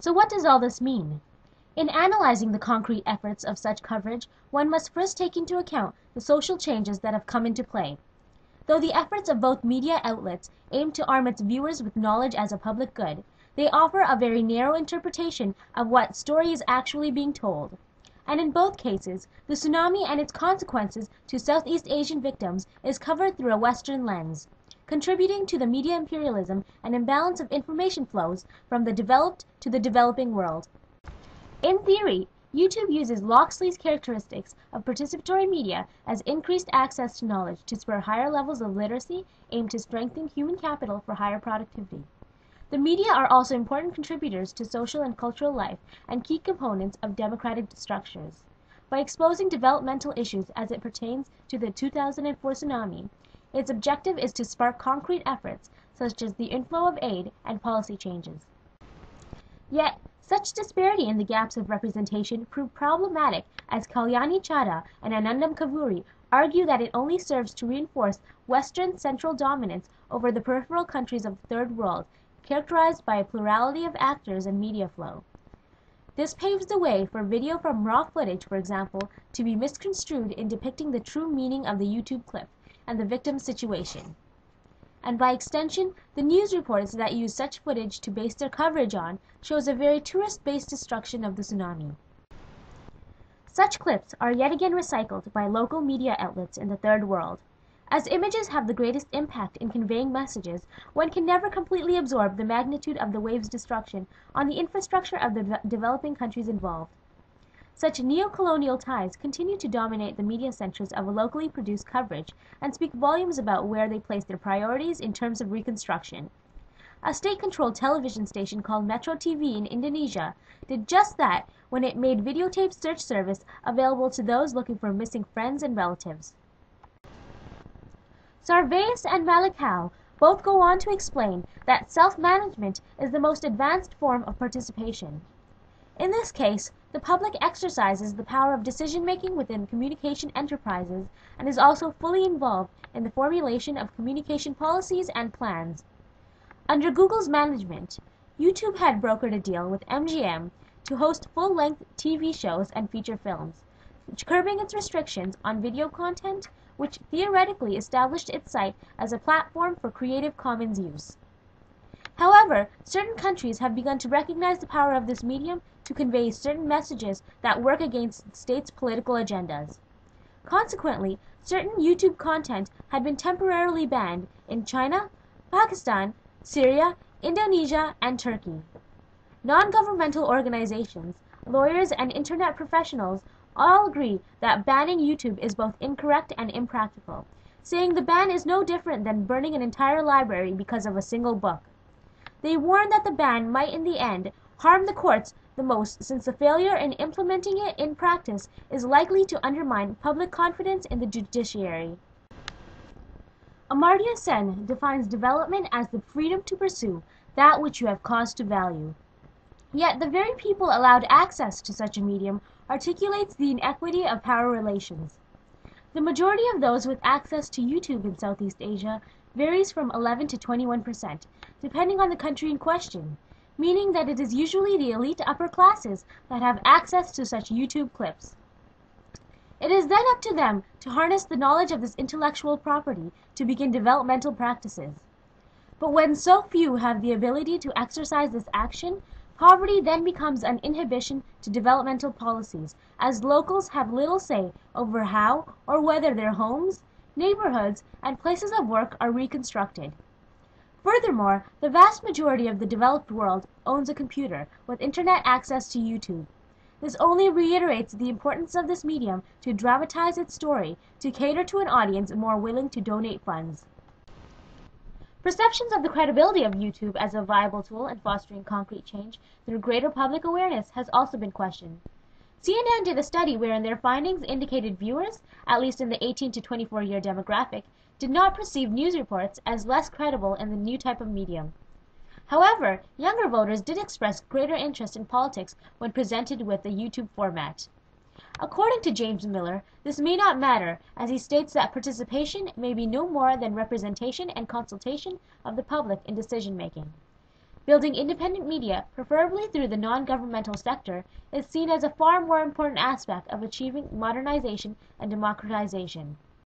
So what does all this mean? In analyzing the concrete efforts of such coverage, one must first take into account the social changes that have come into play. Though the efforts of both media outlets aim to arm its viewers with knowledge as a public good, they offer a very narrow interpretation of what story is actually being told. And in both cases, the tsunami and its consequences to Southeast Asian victims is covered through a Western lens, contributing to the media imperialism and imbalance of information flows from the developed to the developing world. In theory, YouTube uses Locksley's characteristics of participatory media as increased access to knowledge to spur higher levels of literacy aimed to strengthen human capital for higher productivity. The media are also important contributors to social and cultural life and key components of democratic structures. By exposing developmental issues as it pertains to the 2004 tsunami, its objective is to spark concrete efforts such as the inflow of aid and policy changes. Yet, such disparity in the gaps of representation prove problematic as Kalyani Chadha and Anandam Kavuri argue that it only serves to reinforce Western central dominance over the peripheral countries of the Third World, characterized by a plurality of actors and media flow. This paves the way for video from raw footage, for example, to be misconstrued in depicting the true meaning of the YouTube clip and the victim's situation. And by extension, the news reports that use such footage to base their coverage on shows a very tourist-based destruction of the tsunami. Such clips are yet again recycled by local media outlets in the Third World. As images have the greatest impact in conveying messages, one can never completely absorb the magnitude of the wave's destruction on the infrastructure of the developing countries involved. Such neo-colonial ties continue to dominate the media centers of a locally produced coverage and speak volumes about where they place their priorities in terms of reconstruction. A state-controlled television station called Metro TV in Indonesia did just that when it made videotape search service available to those looking for missing friends and relatives. Sarveus and Malikau both go on to explain that self-management is the most advanced form of participation. In this case, the public exercises the power of decision-making within communication enterprises and is also fully involved in the formulation of communication policies and plans. Under Google's management, YouTube had brokered a deal with MGM to host full-length TV shows and feature films, curbing its restrictions on video content, which theoretically established its site as a platform for Creative Commons use. However, certain countries have begun to recognize the power of this medium to convey certain messages that work against the state's political agendas. Consequently, certain YouTube content had been temporarily banned in China, Pakistan, Syria, Indonesia, and Turkey. Non-governmental organizations, lawyers, and internet professionals all agree that banning YouTube is both incorrect and impractical, saying the ban is no different than burning an entire library because of a single book. They warn that the ban might in the end harm the courts the most, since the failure in implementing it in practice is likely to undermine public confidence in the judiciary. Amartya Sen defines development as the freedom to pursue that which you have cause to value. Yet the very people allowed access to such a medium articulates the inequity of power relations. The majority of those with access to YouTube in Southeast Asia varies from 11 to 21%, depending on the country in question, meaning that it is usually the elite upper classes that have access to such YouTube clips. It is then up to them to harness the knowledge of this intellectual property to begin developmental practices. But when so few have the ability to exercise this action, poverty then becomes an inhibition to developmental policies, as locals have little say over how or whether their homes, neighborhoods, and places of work are reconstructed. Furthermore, the vast majority of the developed world owns a computer with internet access to YouTube. This only reiterates the importance of this medium to dramatize its story to cater to an audience more willing to donate funds. Perceptions of the credibility of YouTube as a viable tool in fostering concrete change through greater public awareness has also been questioned. CNN did a study wherein their findings indicated viewers, at least in the 18 to 24-year demographic, did not perceive news reports as less credible in the new type of medium. However, younger voters did express greater interest in politics when presented with the YouTube format. According to James Miller, this may not matter, as he states that participation may be no more than representation and consultation of the public in decision-making. Building independent media, preferably through the non-governmental sector, is seen as a far more important aspect of achieving modernization and democratization.